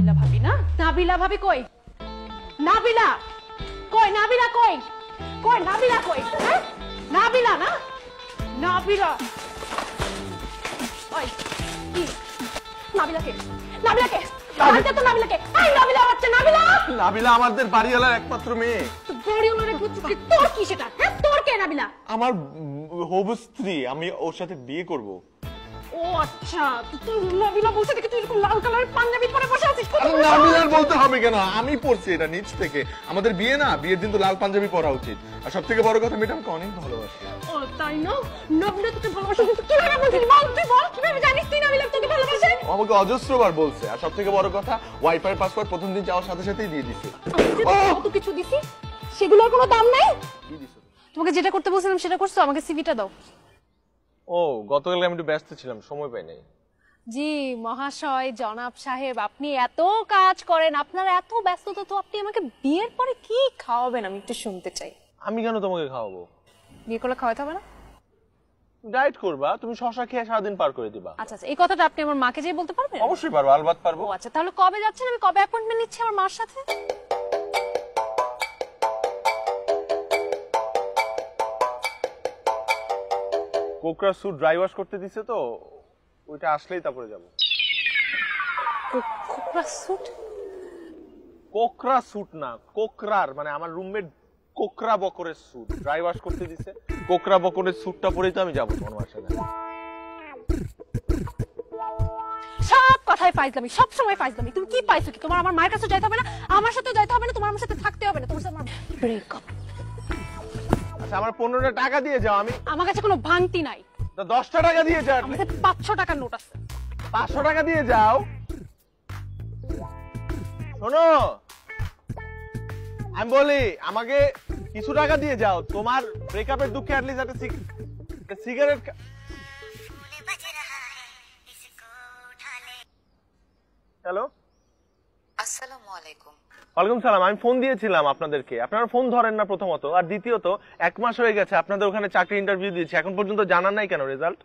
নাবিলা ভাবি না? নাবিলা ভাবি কই? নাবিলা কই? নাবিলা কই? কই নাবিলা কই? হ্যাঁ নাবিলা না? নাবিলা ওই কি নাবিলা কে? নাবিলা কে? আজকে তো নাবিলা কে? এই নাবিলা বাচ্চা নাবিলা। নাবিলা আমাদের বাড়িওয়ালার একমাত্র মেয়ে। বাড়িওয়ালার একমাত্র মেয়ে? তোর কি সেটা? হ্যাঁ তোর কে নাবিলা? আমার হবু স্ত্রী, আমি ওর সাথে বিয়ে করব। ও আচ্ছা, তুই নাবিলা বলতে দেখি তুই এরকম লাল কালারের পাঞ্জাবি পরে বসে আছিস। নাবিলার বলতে হবে কেন? আমি পড়ছি এটা নিচ থেকে। আমাদের বিয়ে না, বিয়ের দিন তো লাল পাঞ্জাবি পরা উচিত। আর সবথেকে বড় কথা, মেয়েটা আমাকে অনেক ভালোবাসে। ও তাই না? নাবিলা তোকে ভালোবাসে কিন্তু কিভাবে বলছিস? বল তুই বল, কিভাবে জানিস তুই নাবিলা তোকে ভালোবাসে? আমাকে অজস্রবার বলছে। আর সবথেকে বড় কথা, ওয়াইফাই পাসওয়ার্ড প্রথম দিন যাওয়ার সাথে সাথেই দিয়ে দিছে। কত কিছু দিছি, সেগুলোর কোনো দাম নাই। কি দিছো? তোমাকে যেটা করতে বলছিলাম সেটা করছো, আমাকে সিভিটা দাও। ও গতকাল আমি একটু ব্যস্ত ছিলাম, সময় পাই নাই। জি মহাশয়, জনাব সাহেব, আপনি এত কাজ করেন, আপনার এত ব্যস্ততা, তো আপনি আমাকে বিয়ের পরে কি খাওয়াবেন আমি একটু শুনতে চাই। আমি কেন তোমাকে খাওয়াবো? বিয়ে করলে খাওয়াতে হবে না? ডায়েট করবা, তুমি শশা খেয়ে সারাদিন পার করে দিবা। আচ্ছা আচ্ছা, এই কথাটা আপনি আমার মাকে যেয়ে বলতে পারবেন? অবশ্যই পারবো, আলবাত পারবো। ও আচ্ছা, তাহলে কবে যাচ্ছেন? আমি কবে অ্যাপয়েন্টমেন্ট নিচ্ছি আমার মার সাথে? কোকরা স্যুট ড্রাই ওয়াশ করতে দিছে তো, ওইটা আসলেই তারপরে যাবো। কোকরা স্যুট? কোকরা স্যুট না, কোকরার মানে আমার রুমমেট কোকরা বকরের স্যুট ড্রাই ওয়াশ করতে দিছে। কোকরা বকরের স্যুটটা পরেই তো আমি যাবো তোমার বাসায়। সব কথাই ফাইজলামি, সব সময় ফাইজলামি। তুমি কি পাইছো কি? তোমার আমার মায়ের কাছে যাইতে হবে না, আমার সাথেও যাইতে হবে না, তোমার আমার সাথে থাকতে হবে না, তোমার সাথে আমার ব্রেকআপ। আচ্ছা আমার 15টা টাকা দিয়ে যাও। আমি আমার কাছে কোনো ভাঙতি নাই। তো 10টা টাকা দিয়ে যাও। আমার কাছে 500 টাকার নোট আছে। 500 টাকা দিয়ে যাও। শোনো, আমি বলি আমাকে কিছু টাকা দিয়ে যাও। তোমার ব্রেকআপের দুঃখে অ্যাটলিস্ট একটা সিগারেট। হ্যালো, আসসালামু আলাইকুম। ওয়ালাইকুম সালাম। আমি ফোন দিয়েছিলাম আপনাদেরকে, আপনারা ফোন ধরেন না প্রথমত, আর দ্বিতীয়ত 1 মাস হয়ে গেছে আপনাদের ওখানে চাকরি ইন্টারভিউ দিয়েছি, এখন পর্যন্ত জানান নাই কেন রেজাল্ট?